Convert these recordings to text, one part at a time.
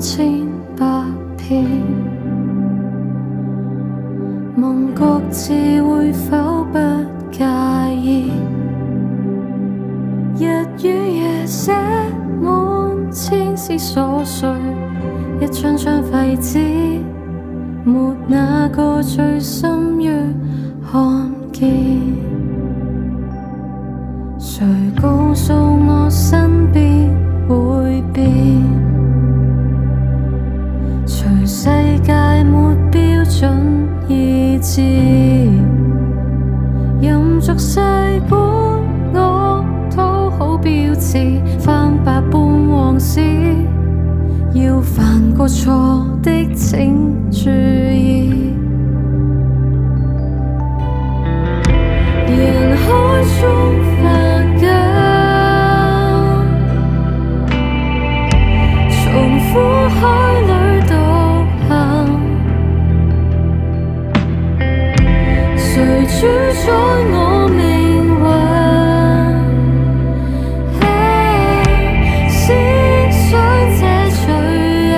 千百遍，夢各自會否不介意？日與夜寫滿千絲瑣碎，一張張廢紙，沒哪個最深於看見。誰告訴我身邊會變？隨世界沒標準意志，任俗世管我討好標誌，翻百般往事，要犯過錯的請注意。人海中凡間，從苦海裏獨行，誰主宰我命運？思想這罪人，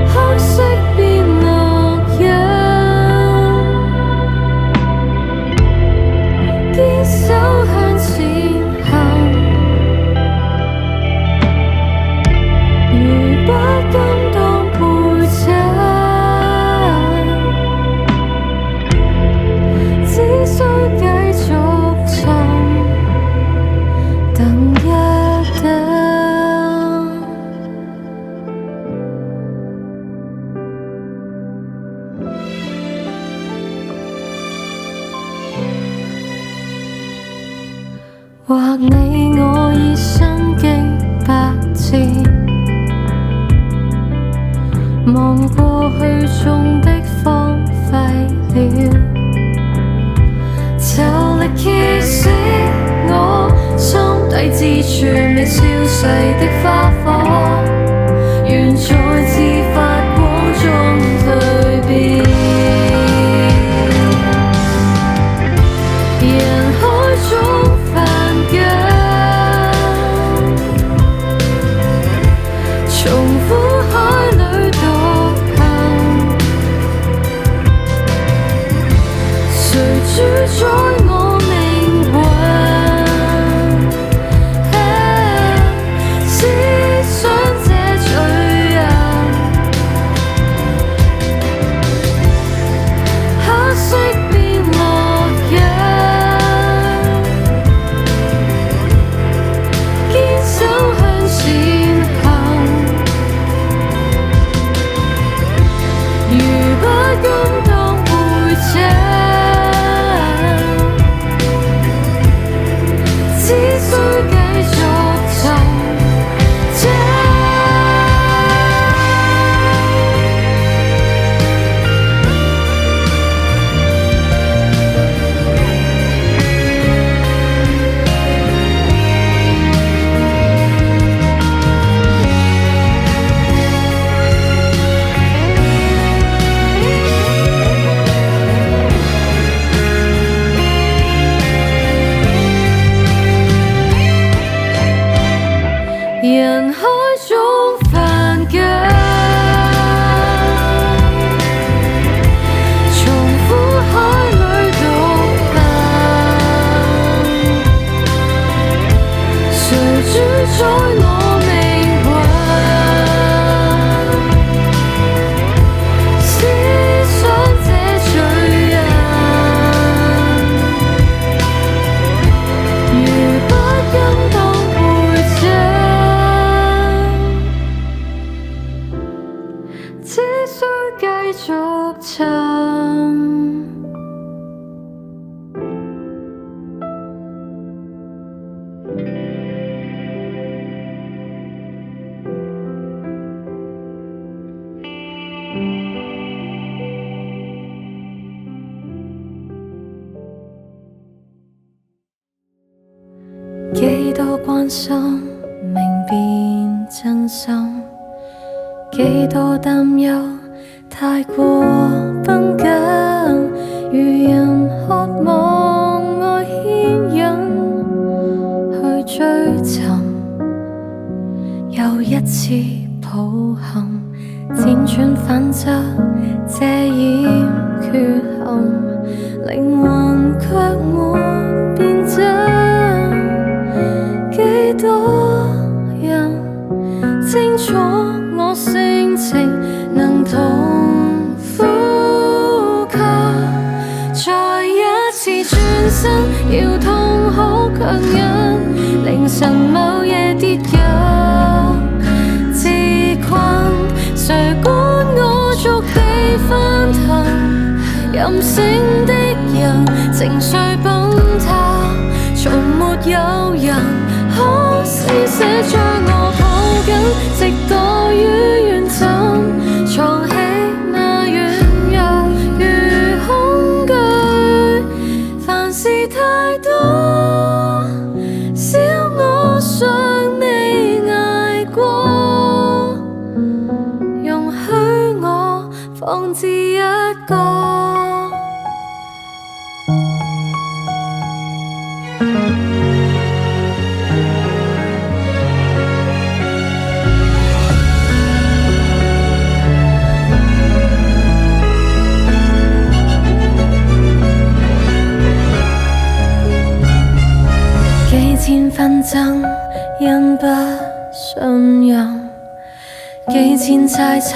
黑色變烙印，堅守向前行，如不甘當陪襯，只需繼續尋，等一等。或你我已身經百戰，望過去中的荒廢了，就力揭示我心底之處未消逝的花火，願在自發光中蛻變。人海中凡間，從苦海裏獨行，誰主宰我命運？思想這罪人，黑色變烙印，堅守向前行，如不甘當陪襯，只需繼續尋找。人海中凡間，從苦海裏獨行，誰主宰我命運？思想這罪人，如不甘當陪襯，只需繼續尋。幾多關心，明辨真心，幾多擔憂，太過繃緊，如人渴望愛牽引去追尋。一次抱憾，輾轉反側遮掩缺陷，靈魂卻沒變質。幾多人清楚我性情能同呼吸，再一次轉身要痛好強忍，凌晨某夜跌入自困，誰管我逐地翻騰，任性的人情緒崩塌，從沒有人可施捨將我抱緊，直墮於怨枕，藏起那軟弱如恐懼，凡事太多，少我尚未捱過，容許我放置一個。幾千紛爭因不信任，幾千猜測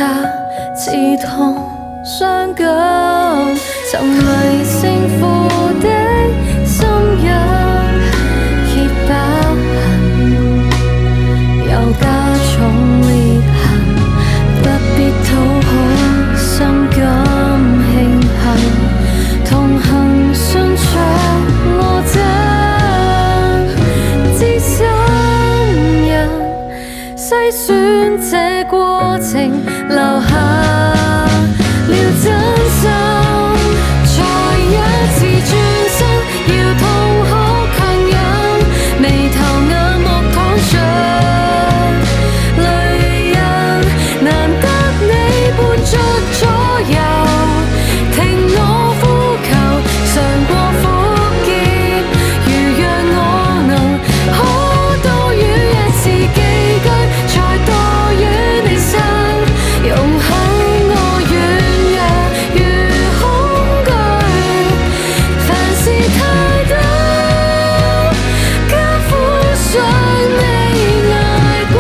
刺痛傷感，沉迷勝負的心癮揭疤痕，又加重裂痕，不必討好心感慶幸，同行順著我篩選這過程，留下了真心。再一次轉身，要痛好強忍，眉頭眼目淌着淚印，難得你伴着左右，聽我呼求，嘗過苦澀，如讓我能可多於一次寄居，再多於你身，容許我軟弱如恐懼，凡事太多，艱苦尚未捱過，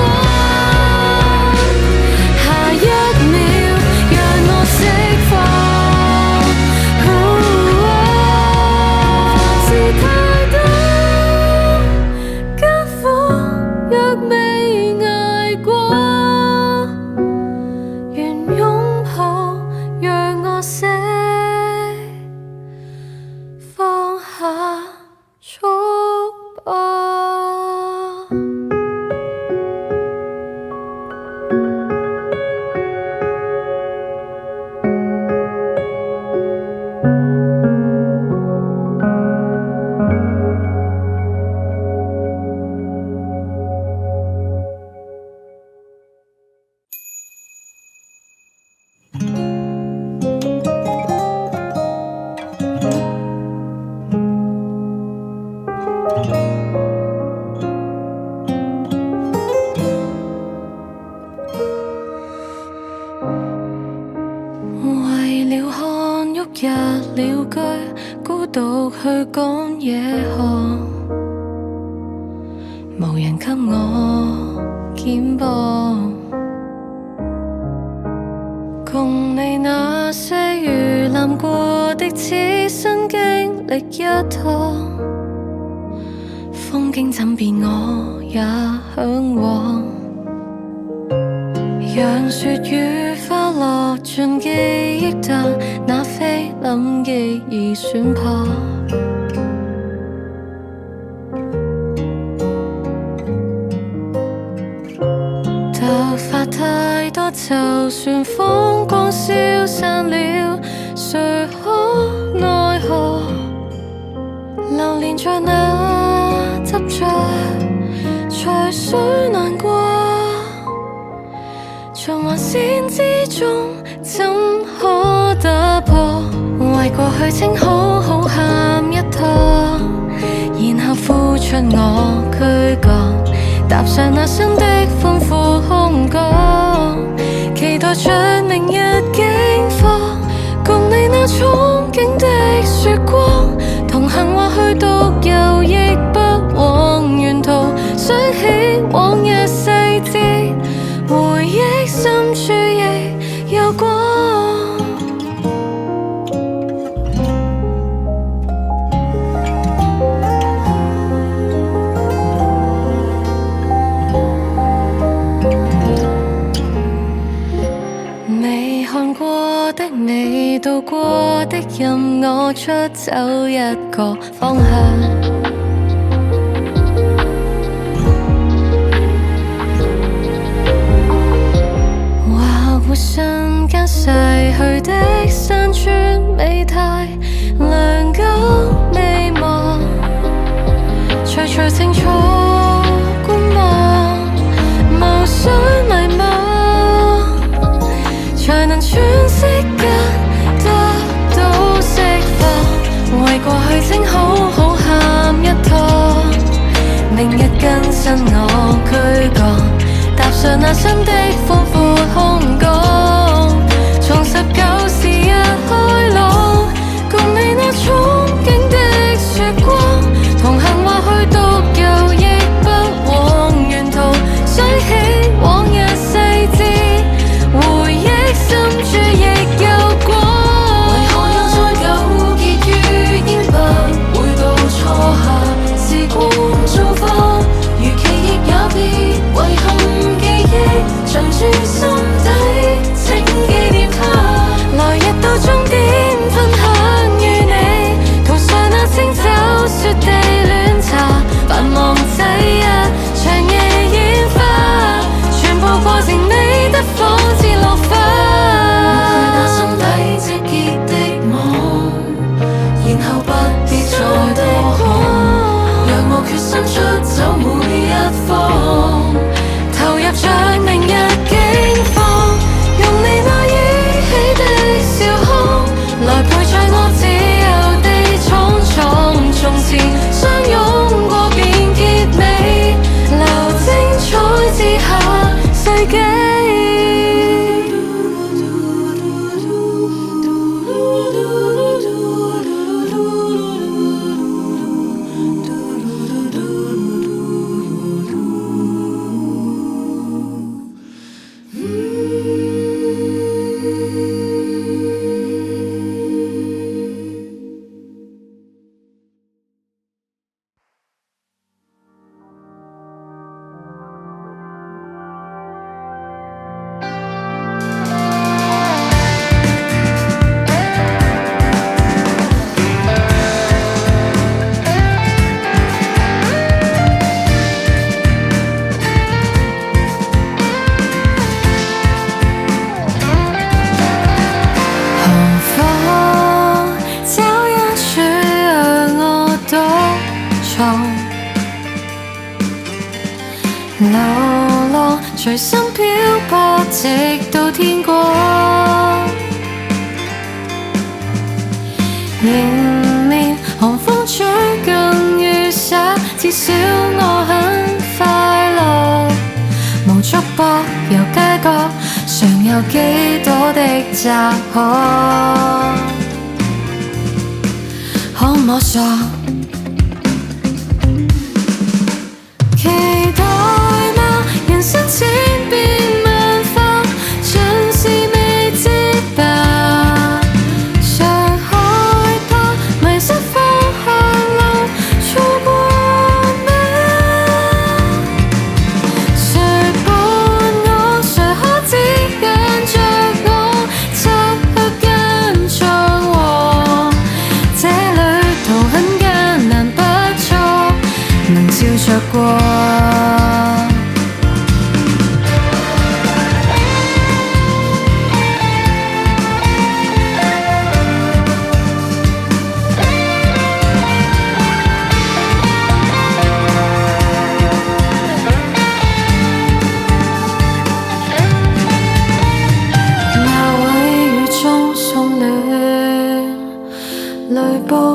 下一秒讓我釋放，凡事太多，艱苦若未捱過，願擁抱讓我釋放下束縛。為了看旭日了居，孤獨去趕野航，無人給我肩膀，共你那些預覽過的此生經歷一趟，風景怎變我也向往，讓雪與花落盡記憶，但那菲林記憶損破，頭髮太多，就算風光消散了，誰可奈何？流連在那執着，才需難過。循環線之中，怎可打破？為過去稱好好喊一趟，然後付出我軀幹，踏上那生的寬闊空起往日細節，回憶深處亦有光。未看過的未到過的，任我出走一個方向。或瞬間逝去的山川美態，良久未忘，徐徐清楚觀望，無需迷茫，才能喘息間得到釋放，為過去請好好喊一趟，明日更新我軀幹，踏上那新的寬闊空港，重拾舊時日開朗，共你那憧憬的雪光，同行或許獨遊亦不枉沿途，想起往日細節，回憶深處亦有光。為何又再糾結於煙白，每道錯下時光造化，如記憶也別遺憾記憶，長駐心底，請紀念它。來日到終點分享與你，塗上那清酒雪地暖茶，繁忙這一長夜煙花，全部過程美得仿似落花。抹去那心底積結的網，然後不必再多看，讓我決心出走每一方，投入着明日境況，用你那依稀的笑腔，來陪着我自由地闖闖。從前相擁過便結尾，留精彩之下世紀。流浪隨心漂泊，直到天光。迎面寒風吹更雨灑，至少我很快樂。無束縛遊街角，常有幾多的窄巷，可摸索。人生千變萬化，盡是未知吧。誰害怕迷失方向路，錯過嗎？誰伴我？誰可指引着我？漆黑間暢和，這旅途很艱難不錯，能照着過。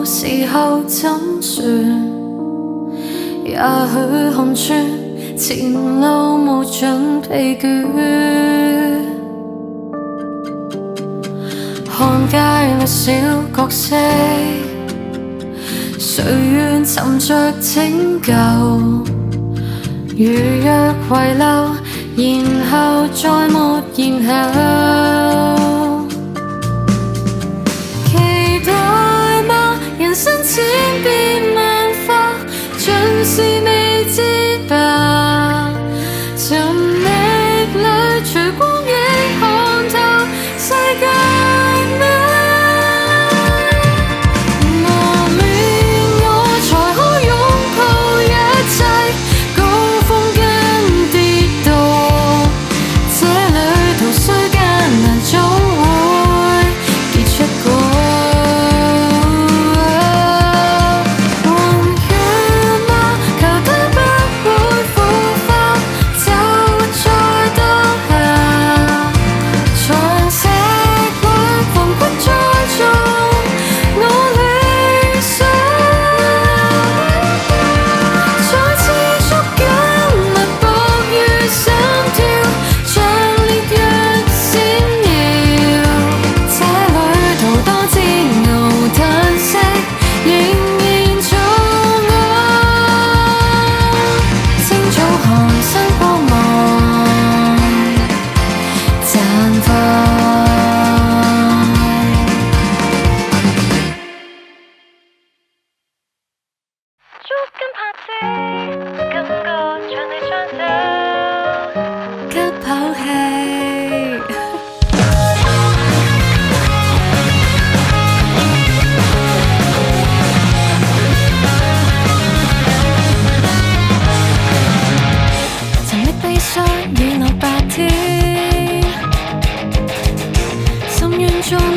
時候怎算？也許看穿前路無盡疲倦，看街裏小角色，誰願尋着拯救？如若遺留，然後再沒然後。期待嗎？人生千變萬化，盡是未知吧。尋覓裏隨光影看透世界嗎？磨練我才可擁抱一切高峰跟跌墮，這旅途雖艱難總會結出果。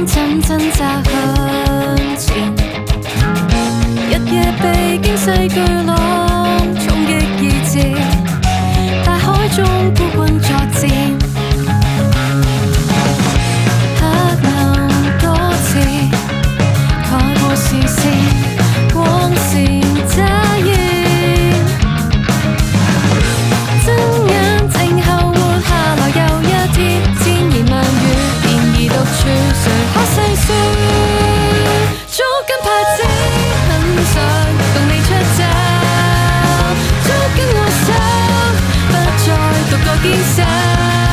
真掙扎向前，日夜被驚世巨浪衝擊意志，大海中孤軍作戰，黑暗多次蓋過視線，光線乍現，睜眼靜候活下來又一天，千言萬語然而獨處，誰可細說？捉緊拍子，很想共你出走，捉緊我手，不再獨個堅守。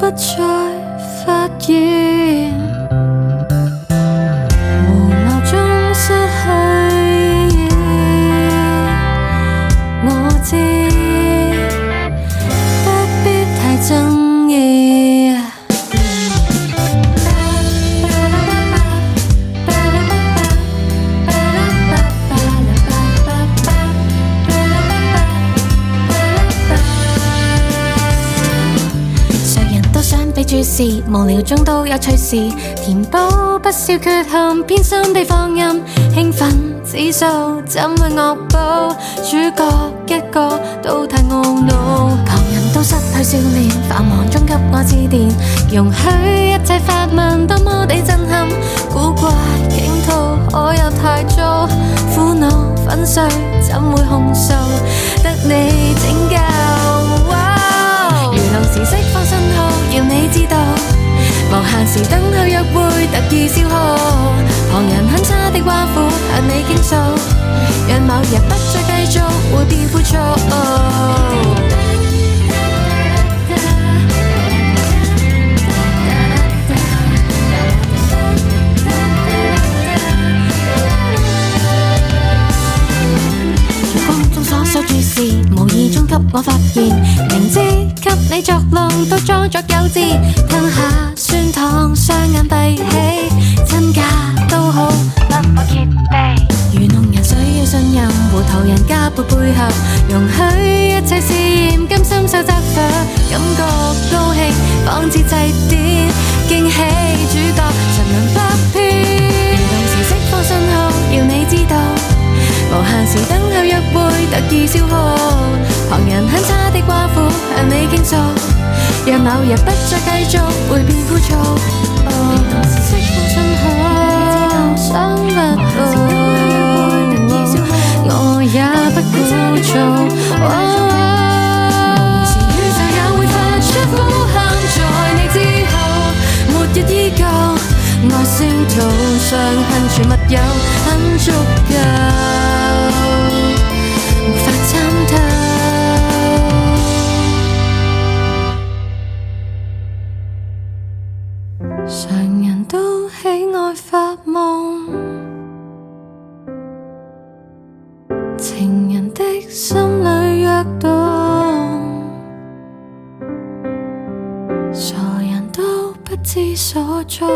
不再發現，無鬧鐘失去，我知不必太爭議。被注視，無聊中都有趣事，填補不少缺陷，偏心被放任，興奮指數怎會惡補？主角一個都太懊惱，旁人都失去笑臉，繁忙中給我致電，容許一切發問，多麼地震撼，古怪傾吐可有太早？苦惱粉碎怎會控訴？得你拯救。如臨時釋放信號，要你知道，無限時等候約會，特意消耗。旁人很差的挖苦，向你傾訴，讓某日不再繼續，會變枯燥。所注視，無意中給我發現，明知給你作弄都裝作幼稚，吞下酸糖，雙眼閉起，真假都好，不可揭秘。愚弄人需要信任，糊塗人加倍配合，容許一切試驗，甘心受責罰，感覺高興，仿似祭典，驚喜主角神能不偏。如臨時釋放信號，要你知道。無限時等候約會，特意消耗。旁人很差的寡婦，向你傾訴，讓某日不再繼續，會變枯燥。同時釋放信號，想不到，我也不枯燥。無時宇宙也會發出呼喊，在你之後，末日已夠。愛星途上幸存密友很足夠，無法參透。常人都喜愛發夢，情人的心裏躍動，傻人都不知所蹤。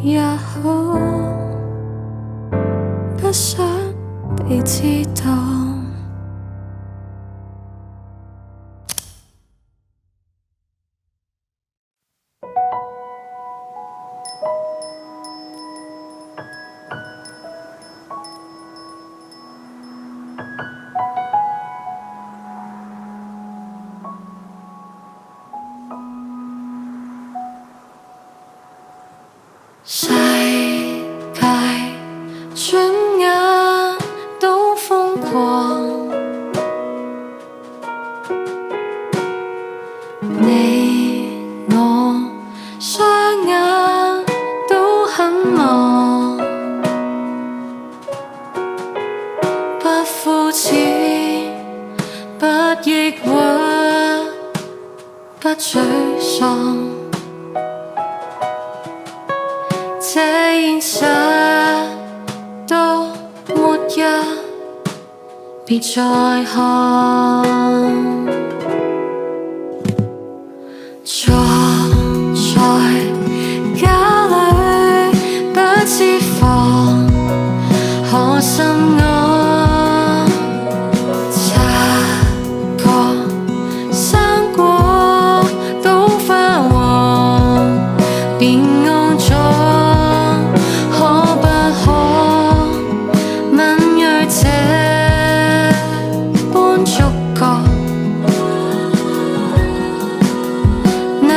也好，不想被知道。世界轉眼都瘋狂，你我雙眼都很忙，不膚淺，不抑鬱，不沮喪。這現實都沒日，別再看。坐在家裏不設防，可心安。察覺生果都發黃，便安坐。那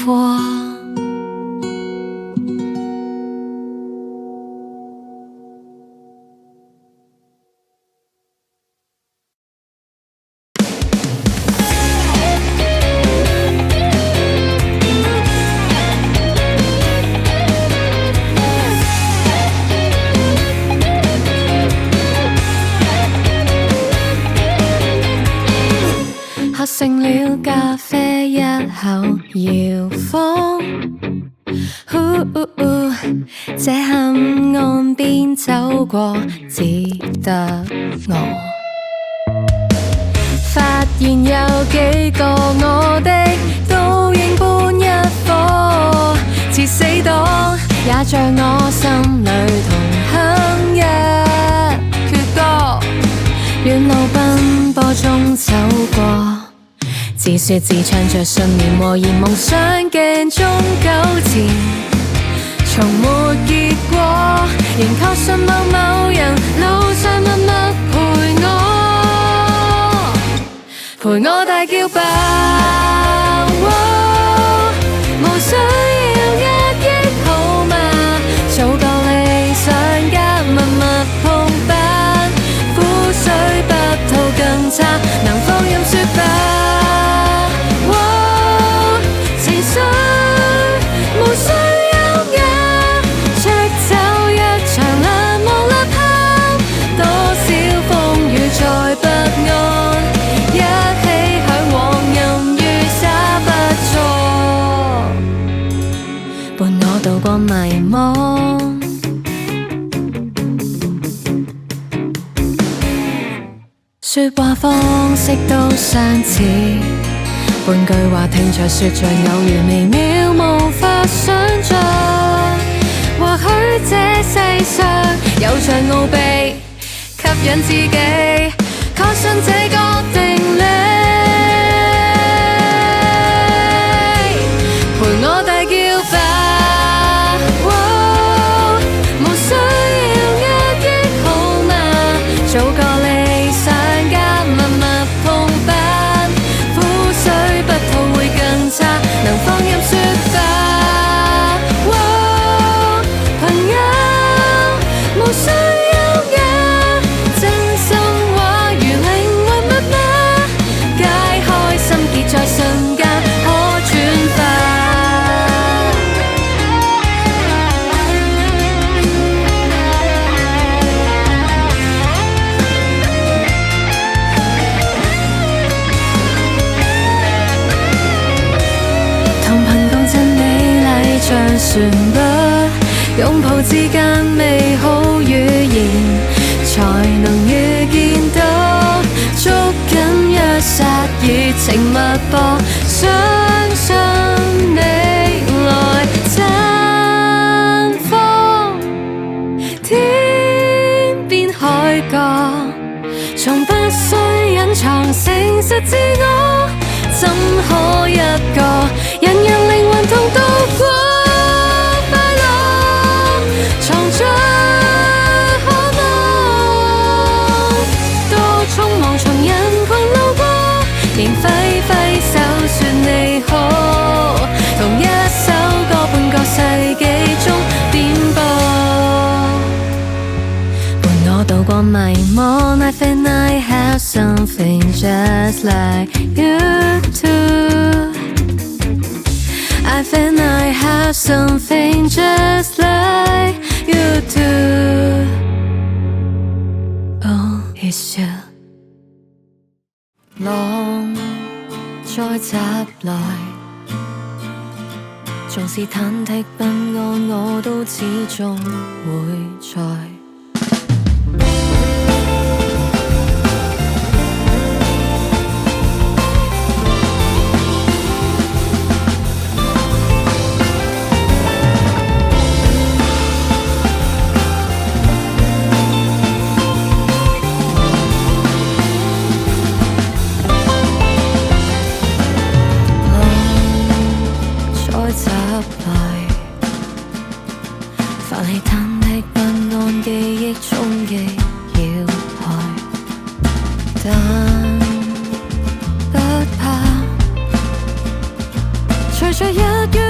過。喝剩了咖啡一口搖晃，這黑暗邊走過只得我，發現有幾個我的倒影般一顆，似死黨也像我心裏同哼一闕歌，戀路奔波中走過。自說自唱着信念和言夢想鏡中糾纏，從沒結果，仍確信某人路上默默陪我大叫吧，無需要壓抑好嗎？早夠理想加默默碰板，苦水不吐更差，能放任說吧。無需優雅，著走一場冷漠吶喊，多少風雨在不安，一起向往任雨灑不錯，伴我渡過迷惘。說話方式都相似，半句話聽着說着偶然微妙無法想像，或許這世上有着奧秘，吸引自己確信這個定理，陪我大叫吧，無需要壓抑好嗎？早個理想加默默碰板，水不吐會更差，能放任說吧，朋友無需優雅，真心話如靈魂密碼，解開心結在瞬間可轉化。像旋律，擁抱之間美好語言，才能預見到捉緊一剎熱情脈搏，相信你來綻放，天邊海角，從不需隱藏誠實自我，怎可一個人讓靈魂同渡過？藏着渴望，多匆忙從人群路過，仍揮揮手說你好，同一首歌半個世紀中點播，伴我渡過迷惘。I think I have something just like you too. I think I have something just like you too. Oh, it's you. 浪再襲來，縱是忐忑不安，我都始終會在。隨着日月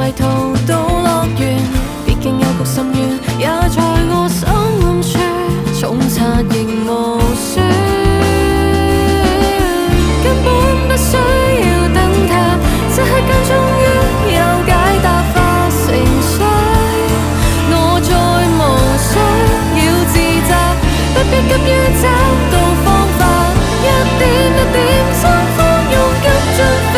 迷途到樂園，畢竟有局心願，也在我心暗處，重擦仍無損，根本不需要等他，這刻間終於有解答化成水，我再無需要自責，不必急於找到方法，一點一點心寬勇敢進發。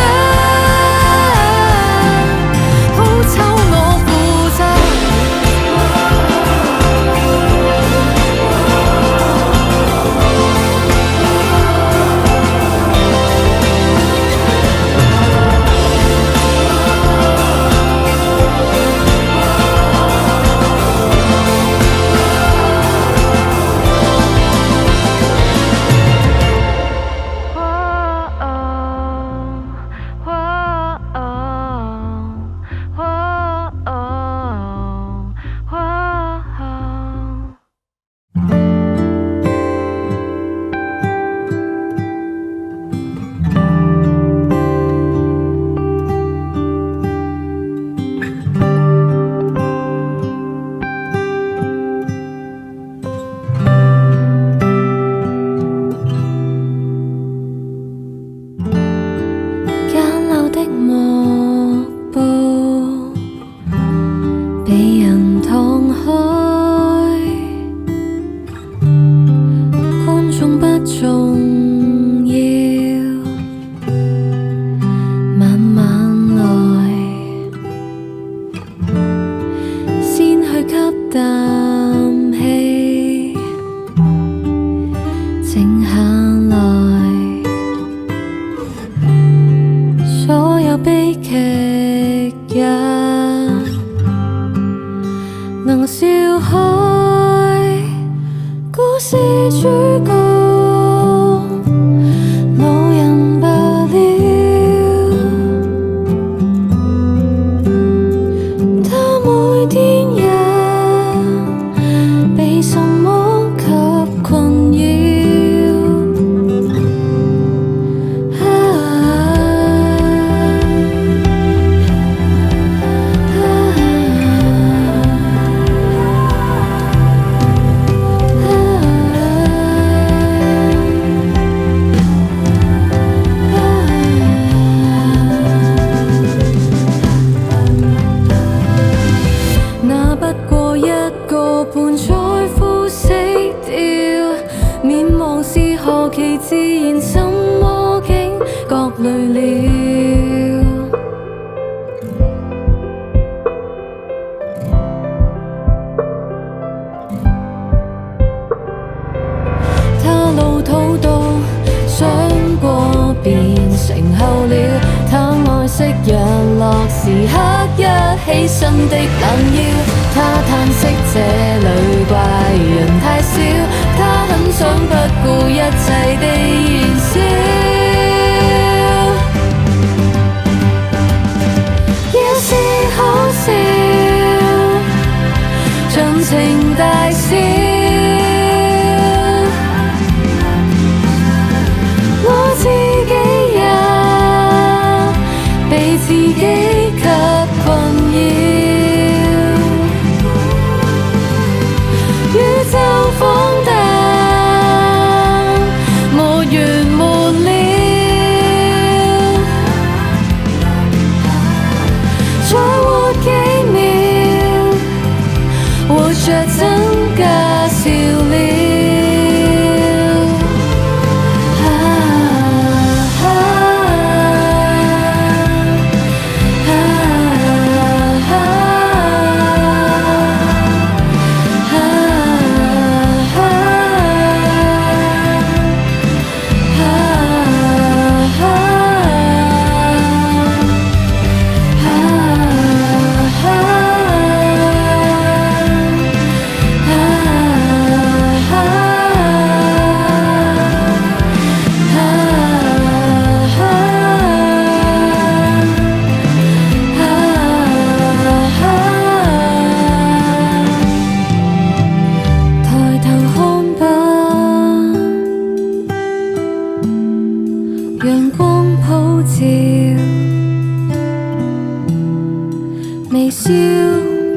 微笑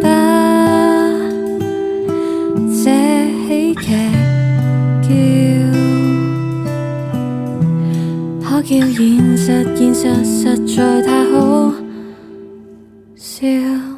吧，這喜劇可叫現實，現實實在太好笑。